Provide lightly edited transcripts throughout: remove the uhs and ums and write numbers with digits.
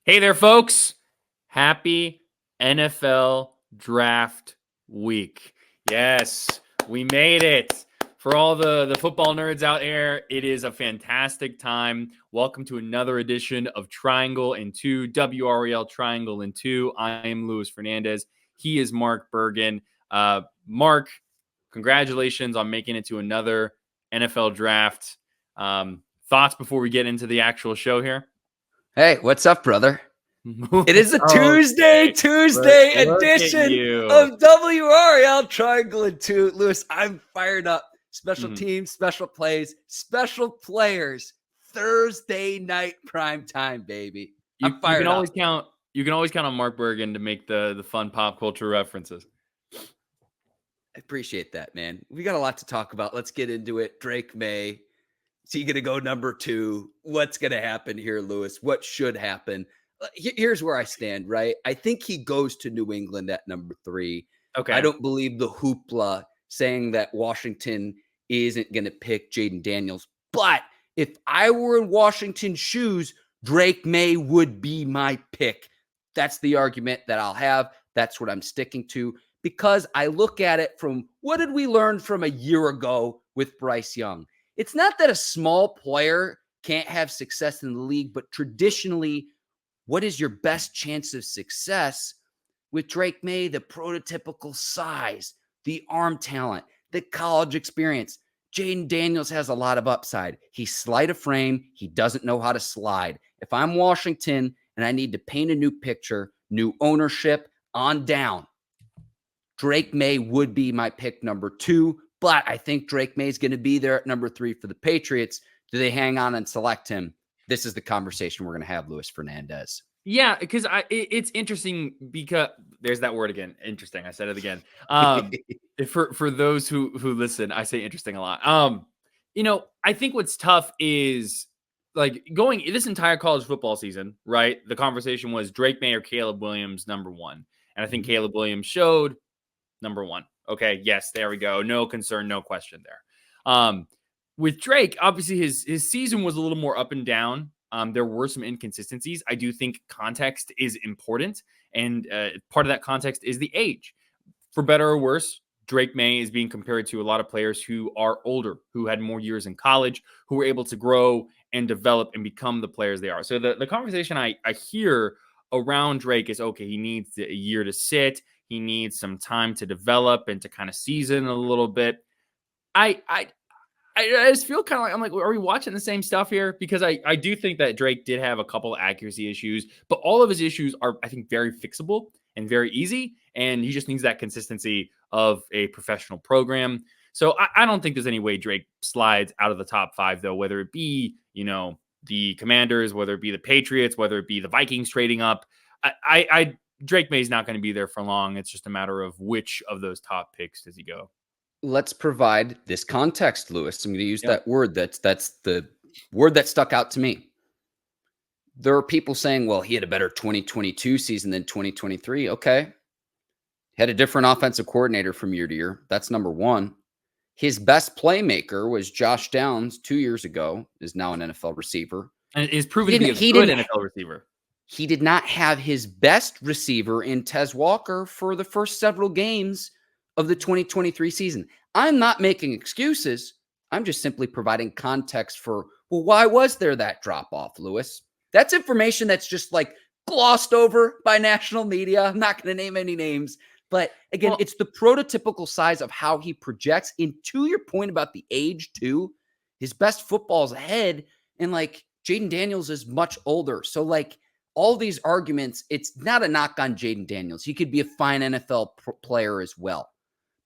Hey there, folks. Happy NFL Draft Week. Yes, we made it. For all the football nerds out there, it is a fantastic time. Welcome to another edition of Triangle and Two, WRAL Triangle and Two. I am Luis Fernandez. He is Mark Bergin. Mark, congratulations on making it to another NFL draft. Thoughts before we get into the actual show here? Hey, what's up, brother? It is a Tuesday Look edition of WRAL Triangle and Two. Lewis, I'm fired up. Special teams, special plays, special players. Thursday night prime time, baby. I'm fired you can always up. You can always count on Mark Bergin to make the fun pop culture references. I appreciate that, man. We got a lot to talk about. Let's get into it. Drake Maye. Is he going to go number 2? What's going to happen here, Lewis? What should happen? Here's where I stand, right? I think he goes to New England at number 3. Okay. I don't believe the hoopla saying that Washington isn't going to pick Jaden Daniels. But if I were in Washington's shoes, Drake Maye would be my pick. That's the argument that I'll have. That's what I'm sticking to, because I look at it from what did we learn from a year ago with Bryce Young? It's not that a small player can't have success in the league, but traditionally, what is your best chance of success? With Drake Maye, the prototypical size, the arm talent, the college experience. Jaden Daniels has a lot of upside. He's slight of frame. He doesn't know how to slide. If I'm Washington and I need to paint a new picture, new ownership on down, Drake Maye would be my pick number 2. But I think Drake Maye is going to be there at number 3 for the Patriots. Do they hang on and select him? This is the conversation we're going to have, Luis Fernandez. Yeah, because it's interesting because there's that word again. Interesting. I said it again. For those who listen, I say interesting a lot. I think what's tough is like going this entire college football season, right? The conversation was Drake Maye or Caleb Williams number 1. And I think Caleb Williams showed number 1. Okay, yes, there we go. No concern, no question there. With Drake, obviously his season was a little more up and down. There were some inconsistencies. I do think context is important, and part of that context is the age. For better or worse, Drake Maye is being compared to a lot of players who are older, who had more years in college, who were able to grow and develop and become the players they are. So the conversation I hear around Drake is, okay, he needs a year to sit. He needs some time to develop and to kind of season a little bit. I just feel kind of like, are we watching the same stuff here? Because I do think that Drake did have a couple of accuracy issues, but all of his issues are, I think, very fixable and very easy. And he just needs that consistency of a professional program. So I don't think there's any way Drake slides out of the top 5, though, whether it be, the Commanders, whether it be the Patriots, whether it be the Vikings trading up. Drake Maye's not going to be there for long. It's just a matter of which of those top picks does he go. Let's provide this context, Lewis. I'm going to use that word. That's the word that stuck out to me. There are people saying, well, he had a better 2022 season than 2023. Okay. Had a different offensive coordinator from year to year. That's number 1. His best playmaker was Josh Downs 2 years ago, is now an NFL receiver. And is proven to be a good NFL receiver. He did not have his best receiver in Tez Walker for the first several games of the 2023 season. I'm not making excuses. I'm just simply providing context for, well, why was there that drop-off, Lewis? That's information that's just like glossed over by national media. I'm not going to name any names. But again, it's the prototypical size of how he projects. And to your point about the age, too, his best football's ahead. And like Jaden Daniels is much older. So like, all these arguments, it's not a knock on Jaden Daniels. He could be a fine NFL player as well.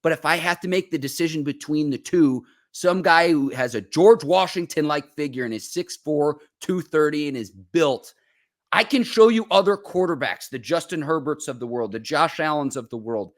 But if I have to make the decision between the two, some guy who has a George Washington-like figure and is 6'4", 230, and is built, I can show you other quarterbacks, the Justin Herberts of the world, the Josh Allens of the world,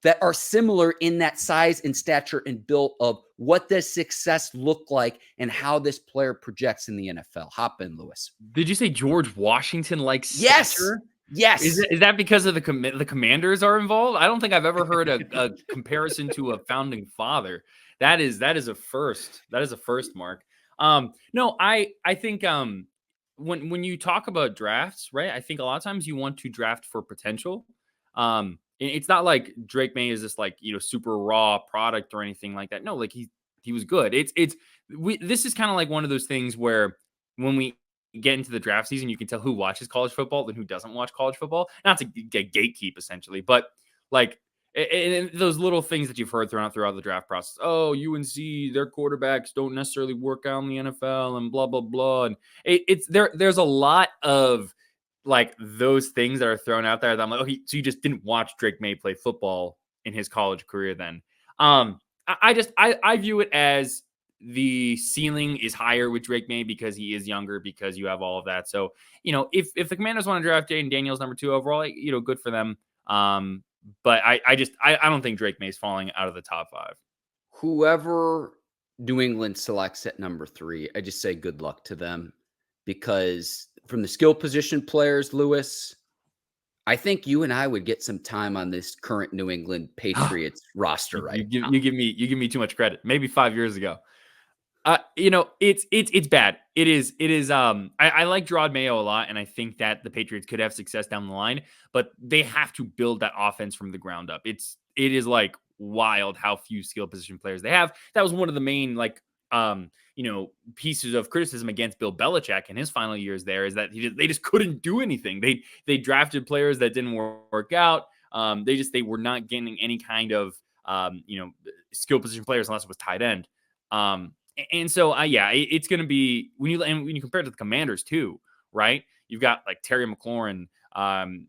that are similar in that size and stature and built of what does success look like and how this player projects in the NFL. Hop in, Lewis. Did you say George Washington-like stature? Yes. Is that because of the Commanders are involved? I don't think I've ever heard a comparison to a founding father. That is a first. That is a first, Mark. No, I think when you talk about drafts, right? I think a lot of times you want to draft for potential. It's not like Drake Maye is this like, super raw product or anything like that. No, like he was good. This is kind of like one of those things where when we get into the draft season, you can tell who watches college football and who doesn't watch college football. Not to get gatekeep essentially, but like and those little things that you've heard throughout the draft process. Oh, UNC, their quarterbacks don't necessarily work out in the NFL and blah, blah, blah. And there's a lot of like those things that are thrown out there that I'm like, so you just didn't watch Drake Maye play football in his college career then. I view it as the ceiling is higher with Drake Maye because he is younger, because you have all of that. So, if the Commanders want to draft Jayden Daniels number 2 overall, good for them. But I don't think Drake Maye is falling out of the top 5. Whoever New England selects at number 3, I just say good luck to them, because from the skill position players, Lewis, I think you and I would get some time on this current New England Patriots roster right now. You give me too much credit. Maybe 5 years ago. It's bad. It is. I like Gerard Mayo a lot, and I think that the Patriots could have success down the line, but they have to build that offense from the ground up. It is like wild how few skill position players they have. That was one of the main pieces of criticism against Bill Belichick in his final years there, is that they just couldn't do anything. They drafted players that didn't work out. They were not getting any kind of skill position players unless it was tight end. And so, it's going to be when you compare it to the Commanders too, right? You've got like Terry McLaurin.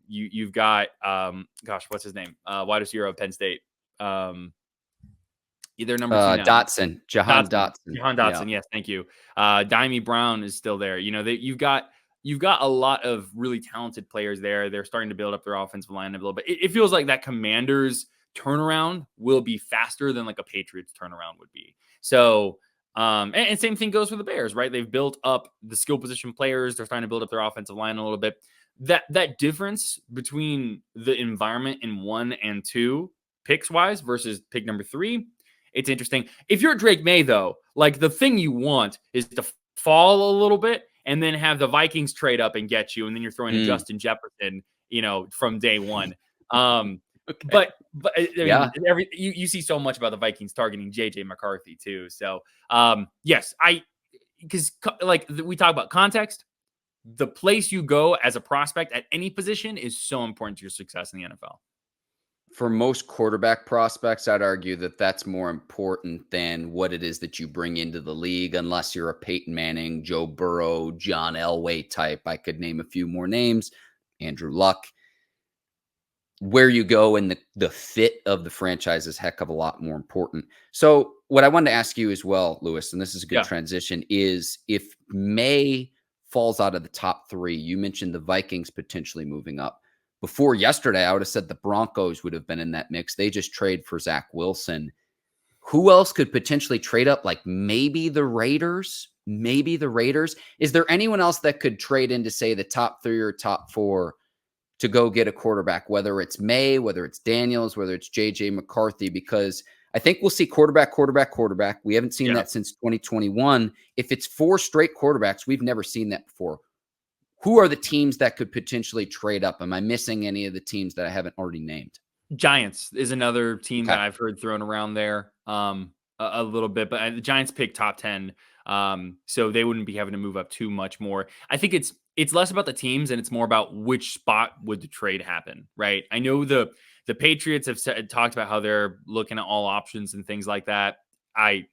You've got what's his name? Wide receiver of Penn State. Either number 2 now. Dotson, Jahan Dotson. Jahan Dotson. Yeah. Yes, thank you. Dimey Brown is still there. You've got a lot of really talented players there. They're starting to build up their offensive line a little bit. It feels like that Commanders turnaround will be faster than like a Patriots turnaround would be. So. And same thing goes for the Bears, right? They've built up the skill position players. They're starting to build up their offensive line a little bit. That difference between the environment in 1 and 2 picks wise versus pick number 3, it's interesting. If you're Drake Maye, though, like the thing you want is to fall a little bit and then have the Vikings trade up and get you, and then you're throwing to Justin Jefferson, from day one. Okay. But you see so much about the Vikings targeting JJ McCarthy too. So yes, because like we talk about context, the place you go as a prospect at any position is so important to your success in the NFL. For most quarterback prospects, I'd argue that that's more important than what it is that you bring into the league, unless you're a Peyton Manning, Joe Burrow, John Elway type. I could name a few more names, Andrew Luck. Where you go and the fit of the franchise is heck of a lot more important. So what I wanted to ask you as well, Lewis, and this is a good transition, is if Maye falls out of the top 3, you mentioned the Vikings potentially moving up. Before yesterday, I would have said the Broncos would have been in that mix. They just trade for Zach Wilson. Who else could potentially trade up? Like maybe the Raiders? Is there anyone else that could trade into, say, the top 3 or top 4 to go get a quarterback, whether it's Maye, whether it's Daniels, whether it's JJ McCarthy? Because I think we'll see quarterback. We haven't seen that since 2021. If it's 4 straight quarterbacks, we've never seen that before. Who are the teams that could potentially trade up? Am I missing any of the teams that I haven't already named? Giants is another team that I've heard thrown around there a little bit, but the Giants pick top 10. So they wouldn't be having to move up too much more. I think it's less about the teams and it's more about which spot would the trade happen, right? I know the Patriots have talked about how they're looking at all options and things like that. I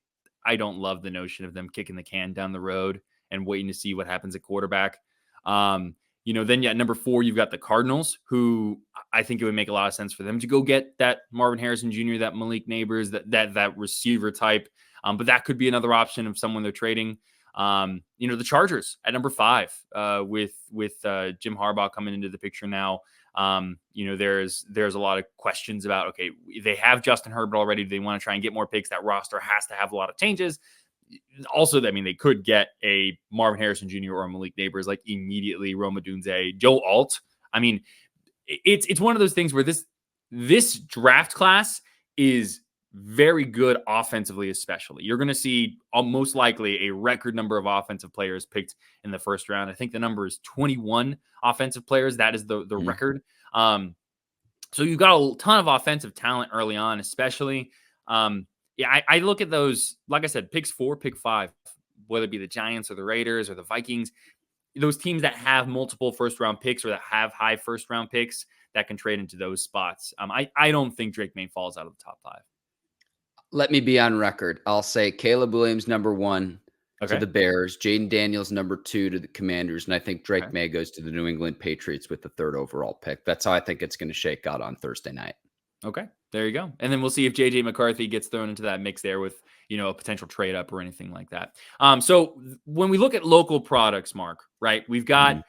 don't love the notion of them kicking the can down the road and waiting to see what happens at quarterback. Then at number 4, you've got the Cardinals, who I think it would make a lot of sense for them to go get that Marvin Harrison Jr., that Malik Neighbors, that receiver type. But that could be another option of someone they're trading. The Chargers at number 5, with Jim Harbaugh coming into the picture now. There's a lot of questions about, okay, they have Justin Herbert already. Do they want to try and get more picks? That roster has to have a lot of changes. Also, they could get a Marvin Harrison Jr. or a Malik Neighbors like immediately. Rome Odunze, Joe Alt. It's one of those things where this draft class is very good offensively, especially. You're going to see most likely a record number of offensive players picked in the first round. I think the number is 21 offensive players. That is the record. So you've got a ton of offensive talent early on, especially. I look at those, like I said, picks 4, pick 5, whether it be the Giants or the Raiders or the Vikings, those teams that have multiple first-round picks or that have high first-round picks that can trade into those spots. I don't think Drake Maye falls out of the top 5. Let me be on record. I'll say Caleb Williams, number 1 to the Bears, Jaden Daniels, number 2 to the Commanders, and I think Drake Maye goes to the New England Patriots with the 3rd overall pick. That's how I think it's going to shake out on Thursday night. Okay, there you go. And then we'll see if J.J. McCarthy gets thrown into that mix there with, a potential trade up or anything like that. So when we look at local products, Mark, right, we've got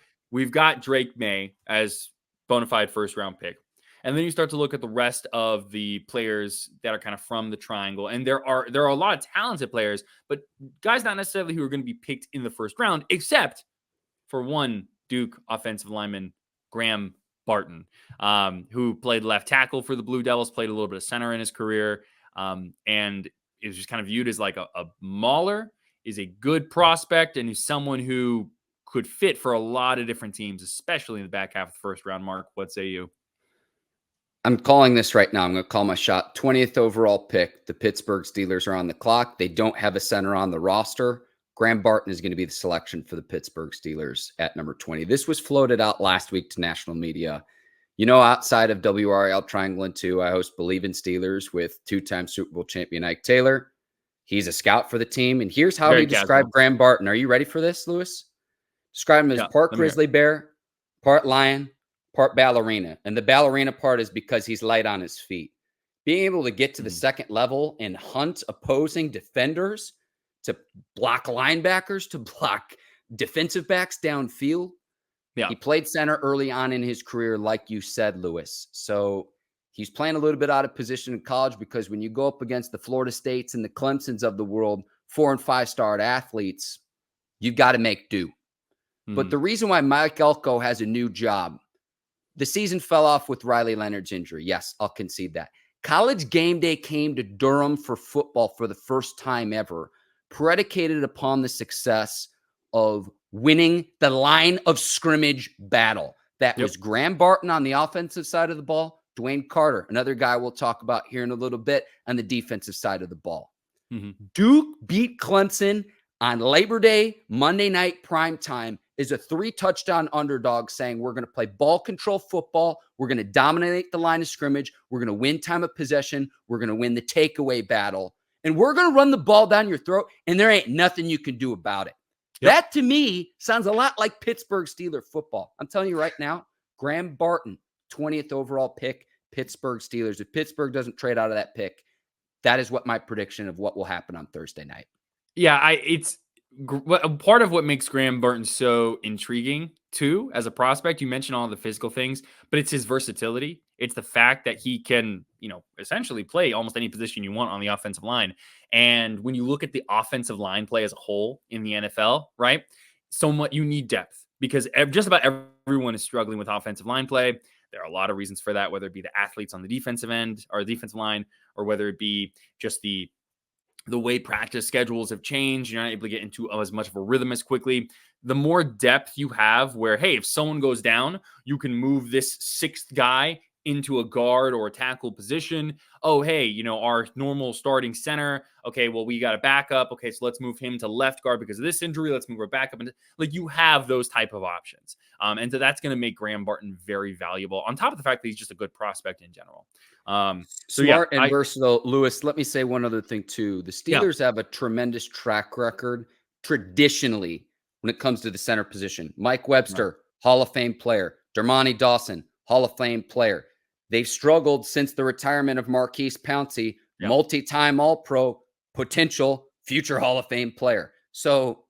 Drake Maye as bona fide first-round pick. And then you start to look at the rest of the players that are kind of from the triangle. And there are a lot of talented players, but guys not necessarily who are going to be picked in the first round, except for one Duke offensive lineman, Graham Barton, who played left tackle for the Blue Devils, played a little bit of center in his career, and is just kind of viewed as like a mauler, is a good prospect, and is someone who could fit for a lot of different teams, especially in the back half of the first round. Mark, what say you? I'm calling this right now. I'm going to call my shot. 20th overall pick. The Pittsburgh Steelers are on the clock. They don't have a center on the roster. Graham Barton is going to be the selection for the Pittsburgh Steelers at number 20. This was floated out last week to national media. Outside of WRAL Triangle and Two, I host Believe in Steelers with 2-time Super Bowl champion Ike Taylor. He's a scout for the team. And here's how he described Graham Barton. Are you ready for this, Lewis? Describe him as part grizzly bear, part lion, part ballerina. And the ballerina part is because he's light on his feet. Being able to get to the second level and hunt opposing defenders, to block linebackers, to block defensive backs downfield. Yeah. He played center early on in his career, like you said, Lewis. So he's playing a little bit out of position in college because when you go up against the Florida States and the Clemsons of the world, 4- and 5-star athletes, you've got to make do. But the reason why Mike Elko has a new job, the season fell off with Riley Leonard's injury. Yes, I'll concede that. College game day came to Durham for football for the first time ever, predicated upon the success of winning the line of scrimmage battle. That was Graham Barton on the offensive side of the ball, DeWayne Carter, another guy we'll talk about here in a little bit, on the defensive side of the ball. Duke beat Clemson on Labor Day, Monday night prime time, is a 3-touchdown underdog saying we're going to play ball control football. We're going to dominate the line of scrimmage. We're going to win time of possession. We're going to win the takeaway battle. And we're going to run the ball down your throat, and there ain't nothing you can do about it. That, to me, sounds a lot like Pittsburgh Steelers football. I'm telling you right now, Graham Barton, 20th overall pick, Pittsburgh Steelers. If Pittsburgh doesn't trade out of that pick, that is what my prediction of what will happen on Thursday night. Yeah, it's part of what makes Graham Barton so intriguing, too, as a prospect. You mentioned all the physical things, but it's his versatility. It's the fact that he can, essentially play almost any position you want on the offensive line. And when you look at the offensive line play as a whole in the NFL, right, you need depth because just about everyone is struggling with offensive line play. There are a lot of reasons for that, whether it be the athletes on the defensive end or defensive line, or whether it be just the way practice schedules have changed. You're not able to get into as much of a rhythm as quickly. The more depth you have where, hey, if someone goes down, you can move this 6th guy into a guard or a tackle position. Oh, hey, our normal starting center. Okay, well, we got a backup. Okay, so let's move him to left guard because of this injury. Let's move our backup. And you have those type of options. And so that's going to make Graham Barton very valuable on top of the fact that he's just a good prospect in general. Smart and versatile. Lewis, let me say one other thing too. The Steelers have a tremendous track record traditionally when it comes to the center position. Mike Webster, Hall of Fame player. Dermontti Dawson, Hall of Fame player. They've struggled since the retirement of Marquise Pouncey, multi-time All-Pro, potential future Hall of Fame player. So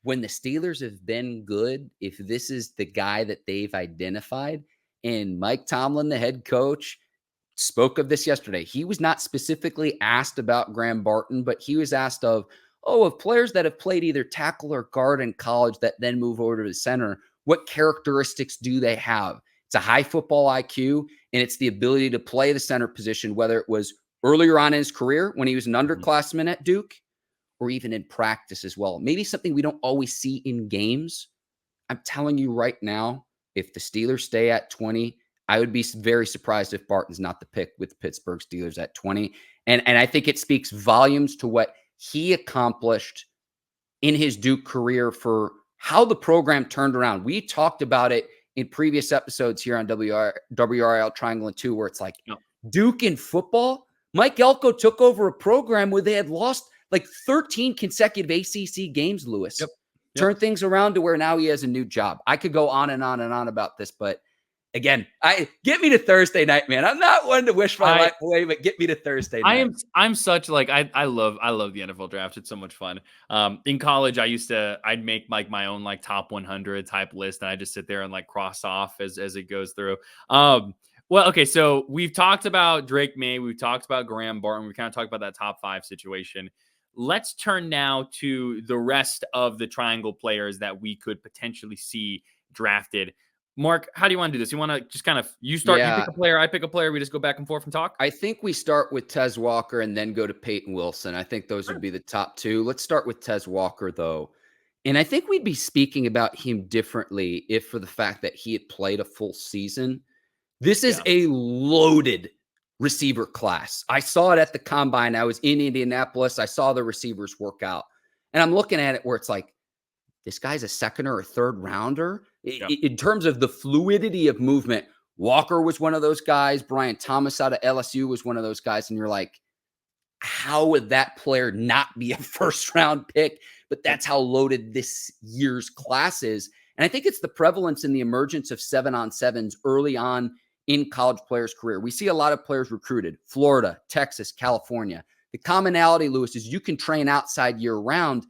when the Steelers have been good, if this is the guy that they've identified, and Mike Tomlin, the head coach, spoke of this yesterday. He was not specifically asked about Graham Barton, but he was asked of players that have played either tackle or guard in college that then move over to the center, what characteristics do they have? It's a high football IQ, and it's the ability to play the center position, whether it was earlier on in his career when he was an underclassman at Duke, or even in practice as well. Maybe something we don't always see in games. I'm telling you right now, if the Steelers stay at 20, I would be very surprised if Barton's not the pick with the Pittsburgh Steelers at 20. And I think it speaks volumes to what he accomplished in his Duke career for how the program turned around. We talked about it in previous episodes here on WRAL Triangle and Two, where it's like Duke in football. Mike Elko took over a program where they had lost like 13 consecutive ACC games, Lewis. Turn things around to where now he has a new job. I could go on and on and on about this, but again, get me to Thursday night, man. I'm not one to wish my life away, but get me to Thursday night. I'm such like I love the NFL draft. It's so much fun. In college, I'd make like my own like top 100 type list, and I just sit there and like cross off as it goes through. Well, okay, so we've talked about Drake Maye, we've talked about Graham Barton, we kind of talked about that top 5 situation. Let's turn now to the rest of the triangle players that we could potentially see drafted. Mark, how do you want to do this? You want to just kind of, you pick a player, I pick a player, we just go back and forth and talk? I think we start with Tez Walker and then go to Payton Wilson. I think those would be the top 2. Let's start with Tez Walker, though. And I think we'd be speaking about him differently if for the fact that he had played a full season. This is a loaded receiver class. I saw it at the combine. I was in Indianapolis. I saw the receivers work out. And I'm looking at it where it's like, this guy's a second or a third rounder. In terms of the fluidity of movement, Walker was one of those guys. Brian Thomas out of LSU was one of those guys. And you're like, how would that player not be a first round pick? But that's how loaded this year's class is. And I think it's the prevalence and the emergence of 7-on-7s early on in college players' career. We see a lot of players recruited, Florida, Texas, California. The commonality, Lewis, is you can train outside year round.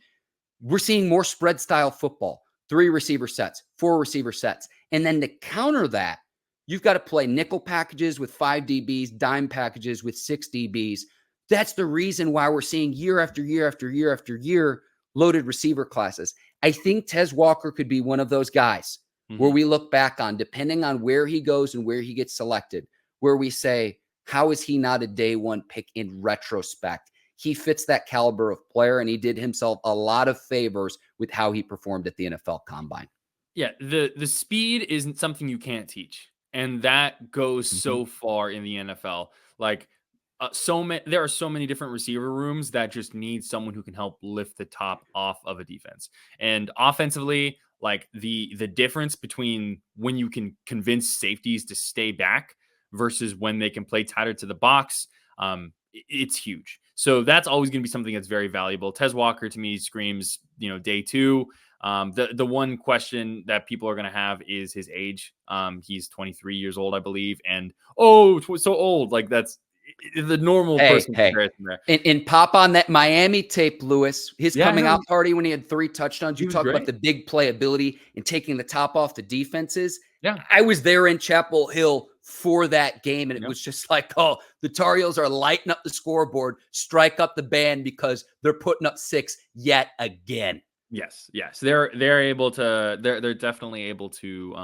We're seeing more spread style football, 3 receiver sets, 4 receiver sets. And then to counter that, you've got to play nickel packages with 5 DBs, dime packages with 6 DBs. That's the reason why we're seeing year after year after year after year loaded receiver classes. I think Tez Walker could be one of those guys where we look back on, depending on where he goes and where he gets selected, where we say, how is he not a day 1 pick in retrospect? He fits that caliber of player, and he did himself a lot of favors with how he performed at the NFL Combine. Yeah, the speed isn't something you can't teach, and that goes so far in the NFL. Like, there are so many different receiver rooms that just need someone who can help lift the top off of a defense. And offensively, like the difference between when you can convince safeties to stay back versus when they can play tighter to the box, it's huge. So that's always going to be something that's very valuable. Tez Walker to me screams, day 2. The one question that people are going to have is his age. He's 23 years old, I believe. And so old. Like that's the normal person comparison there. And pop on that Miami tape, Lewis, his coming out party when he had 3 touchdowns. You talk about the big playability and taking the top off the defenses. Yeah. I was there in Chapel Hill for that game, and it was just like, the Tar Heels are lighting up the scoreboard, strike up the band because they're putting up 6 yet again. Yes. They're able to, they're definitely able to,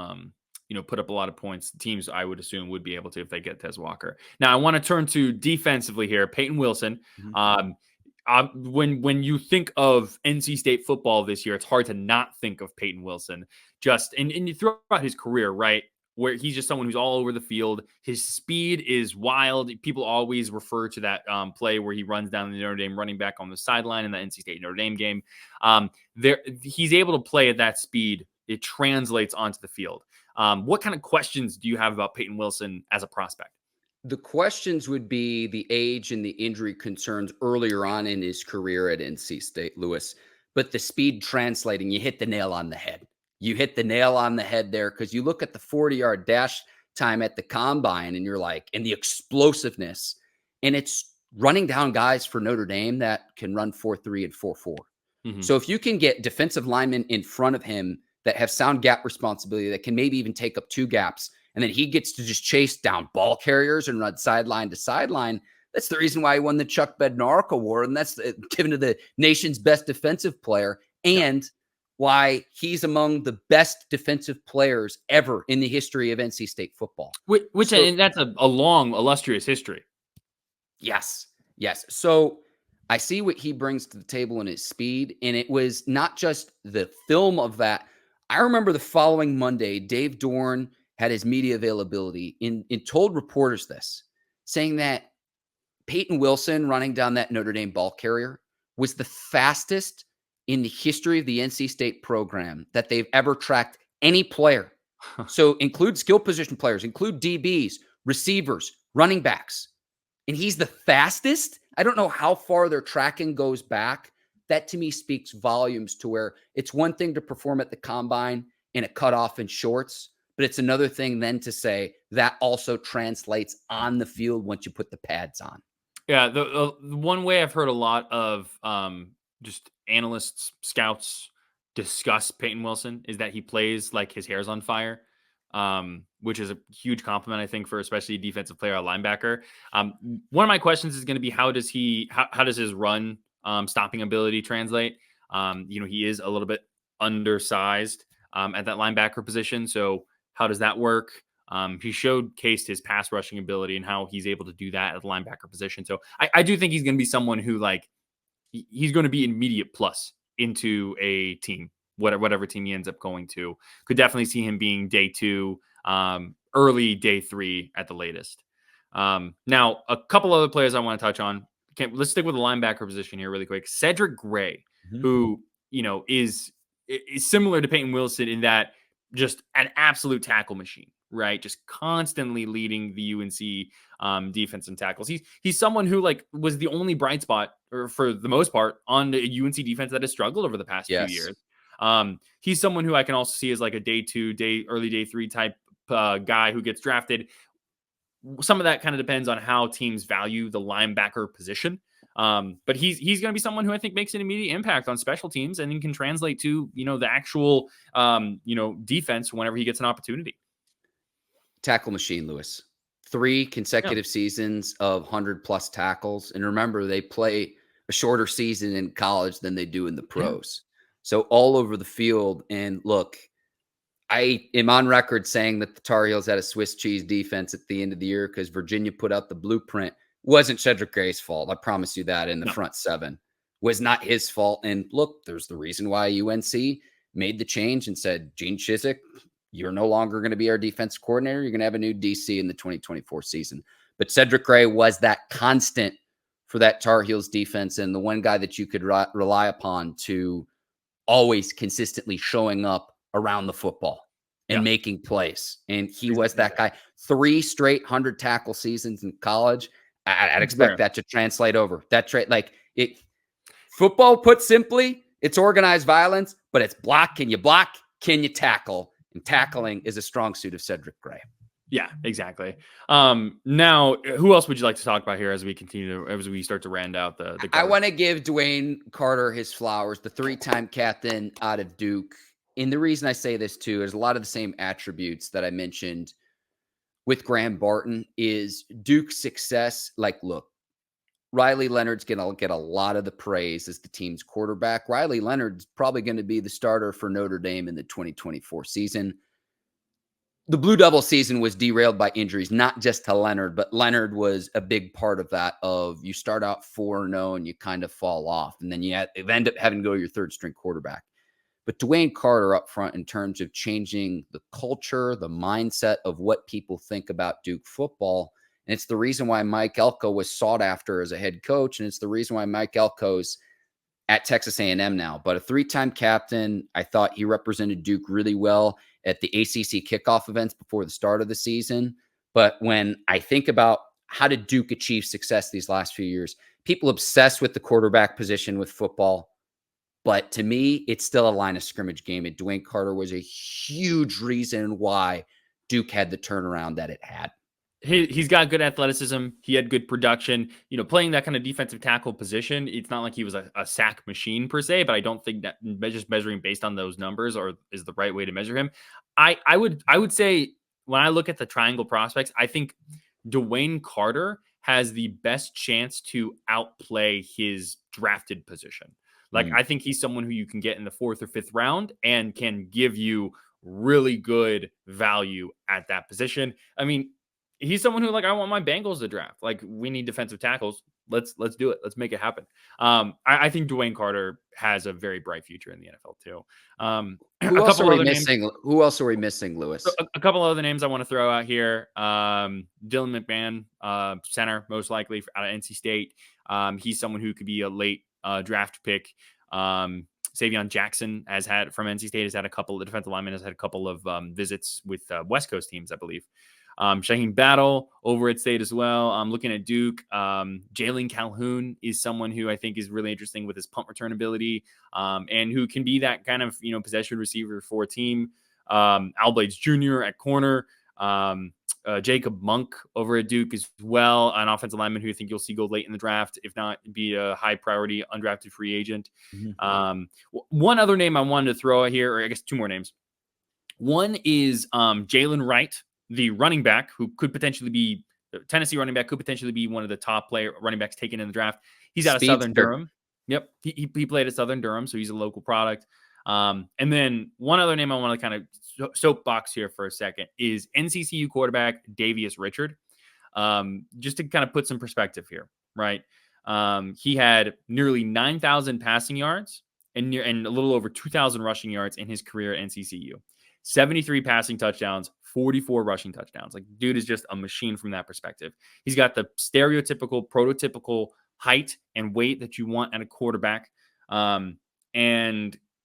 put up a lot of points. Teams, I would assume, would be able to if they get Tez Walker. Now, I want to turn to defensively here. Payton Wilson. When you think of NC State football this year, it's hard to not think of Payton Wilson. And you throughout his career, right, where he's just someone who's all over the field. His speed is wild. People always refer to that play where he runs down the Notre Dame running back on the sideline in the NC State Notre Dame game. He's able to play at that speed. It translates onto the field. What kind of questions do you have about Payton Wilson as a prospect? The questions would be the age and the injury concerns earlier on in his career at NC State, Lewis. But the speed translating, you hit the nail on the head. You hit the nail on the head there because you look at the 40-yard dash time at the combine and you're like, and the explosiveness, and it's running down guys for Notre Dame that can run 4.3 and 4.4. So if you can get defensive linemen in front of him that have sound gap responsibility that can maybe even take up 2 gaps, and then he gets to just chase down ball carriers and run sideline to sideline. That's the reason why he won the Chuck Bednarik Award, and that's given to the nation's best defensive player, and why he's among the best defensive players ever in the history of NC State football. And that's a long, illustrious history. Yes. Yes. So I see what he brings to the table in his speed. And it was not just the film of that. I remember the following Monday, Dave Dorn had his media availability and told reporters this, saying that Payton Wilson running down that Notre Dame ball carrier was the fastest in the history of the NC State program that they've ever tracked any player. So include skill position players, include DBs, receivers, running backs. And he's the fastest. I don't know how far their tracking goes back. That to me speaks volumes to where it's one thing to perform at the combine in a cutoff in shorts, but it's another thing then to say that also translates on the field once you put the pads on. Yeah, the one way I've heard a lot of just analysts, scouts discuss Peyton Wilson is that he plays like his hair's on fire, which is a huge compliment, I think, for especially a defensive player, a linebacker. One of my questions is going to be how does his run stopping ability translate? He is a little bit undersized at that linebacker position, so how does that work? He showcased his pass rushing ability and how he's able to do that at the linebacker position. So I do think he's going to be someone who he's going to be immediate plus into a team, whatever team he ends up going to. Could definitely see him being day 2, early day 3 at the latest. Now, a couple other players I want to touch on. Let's stick with the linebacker position here really quick. Cedric Gray, who, is similar to Peyton Wilson in that just an absolute tackle machine, right? Just constantly leading the UNC defense and tackles. He's someone who was the only bright spot, or for the most part, on the UNC defense that has struggled over the past few years. He's someone who I can also see as like a day 2, early day 3 type guy who gets drafted. Some of that kind of depends on how teams value the linebacker position. But he's going to be someone who I think makes an immediate impact on special teams and then can translate to, the actual, defense whenever he gets an opportunity. Tackle machine, Lewis. 3 consecutive seasons of 100+ tackles. And remember, they play a shorter season in college than they do in the pros. So all over the field. And look, I am on record saying that the Tar Heels had a Swiss cheese defense at the end of the year because Virginia put out the blueprint. Wasn't Cedric Gray's fault. I promise you that in the front 7 was not his fault. And look, there's the reason why UNC made the change and said, Gene Chizik, you're no longer going to be our defense coordinator. You're going to have a new DC in the 2024 season. But Cedric Gray was that constant for that Tar Heels defense and the one guy that you could rely upon to always consistently showing up around the football and making plays. And he was that guy. 3 straight 100 tackle seasons in college. I'd expect that to translate over. That football, put simply, it's organized violence, but it's block. Can you block? Can you tackle? And tackling is a strong suit of Cedric Gray. Yeah, exactly. Now, who else would you like to talk about here as we start to round out the I want to give DeWayne Carter his flowers, the 3-time captain out of Duke. And the reason I say this too is a lot of the same attributes that I mentioned with Graham Barton is Duke's success. Look, Riley Leonard's going to get a lot of the praise as the team's quarterback. Riley Leonard's probably going to be the starter for Notre Dame in the 2024 season. The Blue Devil season was derailed by injuries, not just to Leonard, but Leonard was a big part of that. Of you start out 4-0 and you kind of fall off, and then you end up having to go your 3rd-string quarterback. But DeWayne Carter up front in terms of changing the culture, the mindset of what people think about Duke football. And it's the reason why Mike Elko was sought after as a head coach. And it's the reason why Mike Elko's at Texas A&M now. But a 3-time captain, I thought he represented Duke really well at the ACC kickoff events before the start of the season. But when I think about how did Duke achieve success these last few years, people obsessed with the quarterback position with football. But to me, it's still a line of scrimmage game. And DeWayne Carter was a huge reason why Duke had the turnaround that it had. He's got good athleticism. He had good production. Playing that kind of defensive tackle position, it's not like he was a sack machine per se, but I don't think that just measuring based on those numbers is the right way to measure him. I would say when I look at the triangle prospects, I think DeWayne Carter has the best chance to outplay his drafted position. I think he's someone who you can get in the 4th or 5th round and can give you really good value at that position. I mean, he's someone who I want my Bengals to draft. We need defensive tackles. let's do it. Let's make it happen. I think DeWayne Carter has a very bright future in the NFL too. Who else are we missing? Who else are we missing, Lewis? So a couple other names I want to throw out here. Dylan McMahon, center, most likely out of NC State. He's someone who could be a late draft pick. Savion Jackson from NC State has had a couple. The defensive lineman has had a couple of visits with West Coast teams, I believe. Shaheem Battle over at State as well. I'm looking at Duke. Jalen Calhoun is someone who I think is really interesting with his punt return ability, and who can be that kind of possession receiver for a team. Al Blades Jr. at corner. Jacob Monk over at Duke as well, an offensive lineman who I think you'll see go late in the draft, if not be a high priority undrafted free agent. Mm-hmm. One other name I wanted to throw out here, or I guess two more names. One is Jalen Wright, the running back who could potentially be Tennessee running back, could potentially be one of the top running backs taken in the draft. He's out of Southern Durham. Yep. He played at Southern Durham, so he's a local product. And then one other name I want to kind of soapbox here for a second is NCCU quarterback Davius Richard. Just to kind of put some perspective here, right? He had nearly 9,000 passing yards and a little over 2,000 rushing yards in his career at NCCU. 73 passing touchdowns, 44 rushing touchdowns. Like, dude is just a machine from that perspective. He's got the stereotypical, prototypical height and weight that you want at a quarterback. And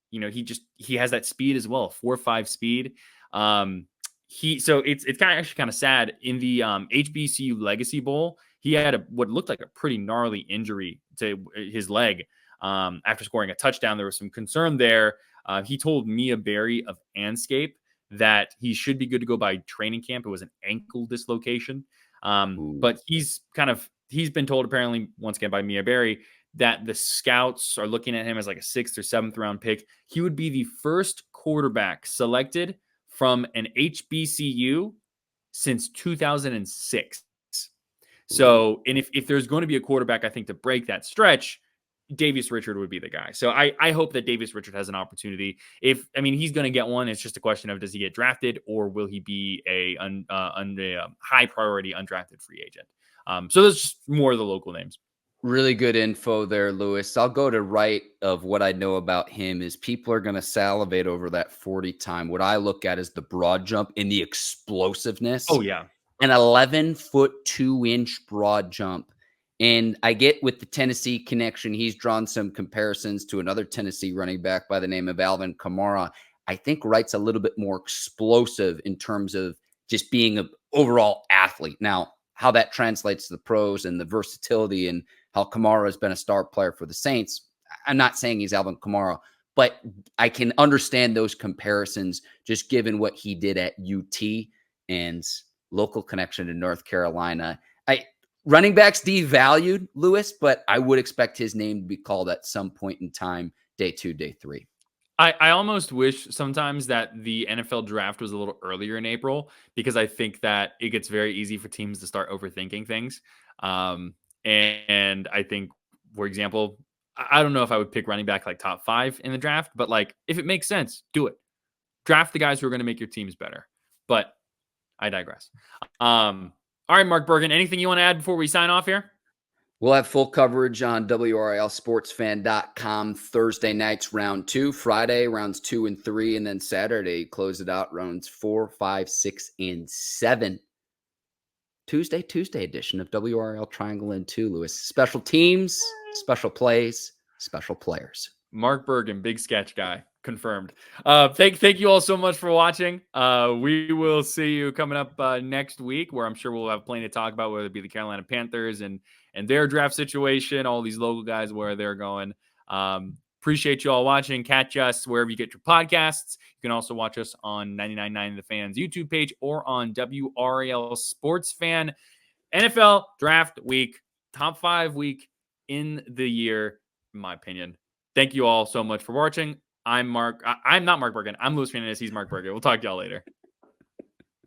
he has that speed as well, 4.5 speed. So it's kind of sad in the HBCU Legacy Bowl. He had what looked like a pretty gnarly injury to his leg. After scoring a touchdown, there was some concern there. He told Mia Berry of Anscape that he should be good to go by training camp. It was an ankle dislocation. But he's been told, apparently, once again by Mia Berry, that the scouts are looking at him as like a 6th or 7th round pick. He would be the first quarterback selected from an HBCU since 2006. So, and if there's going to be a quarterback, I think, to break that stretch, Davius Richard would be the guy. So I hope that Davius Richard has an opportunity. He's going to get one. It's just a question of, does he get drafted, or will he be a high priority undrafted free agent? So those just more of the local names. Really good info there, Lewis. I'll go to right of what I know about him is people are going to salivate over that 40 time. What I look at is the broad jump and the explosiveness. Oh, yeah. An 11-foot, 2-inch broad jump. And I get with the Tennessee connection, he's drawn some comparisons to another Tennessee running back by the name of Alvin Kamara. I think Wright's a little bit more explosive in terms of just being an overall athlete. Now, how that translates to the pros and the versatility and how Kamara has been a star player for the Saints, I'm not saying he's Alvin Kamara, but I can understand those comparisons just given what he did at UT and local connection to North Carolina. Running backs devalued, Lewis, but I would expect his name to be called at some point in time, day 2, day 3. I almost wish sometimes that the NFL draft was a little earlier in April, because I think that it gets very easy for teams to start overthinking things. And I think, for example, I don't know if I would pick running back like top 5 in the draft, but like, if it makes sense, do it. Draft the guys who are going to make your teams better. But I digress. All right, Mark Bergin, anything you want to add before we sign off here? We'll have full coverage on WRALSportsFan.com Thursday nights, round 2, Friday, rounds 2 and 3, and then Saturday, close it out, rounds 4, 5, 6, and 7. Tuesday edition of WRAL Triangle and Two, Lewis. Special teams, special plays, special players. Mark Bergin, big sketch guy. Confirmed. Thank you all so much for watching. We will see you coming up next week, where I'm sure we'll have plenty to talk about, whether it be the Carolina Panthers and their draft situation, all these local guys, where they're going. Appreciate you all watching. Catch us wherever you get your podcasts. You can also watch us on 99.9 The Fans YouTube page or on WRAL Sports Fan. NFL Draft Week, top 5 week in the year, in my opinion. Thank you all so much for watching. I'm not Mark Bergin. I'm Louis Fernandez. He's Mark Bergin. We'll talk to y'all later.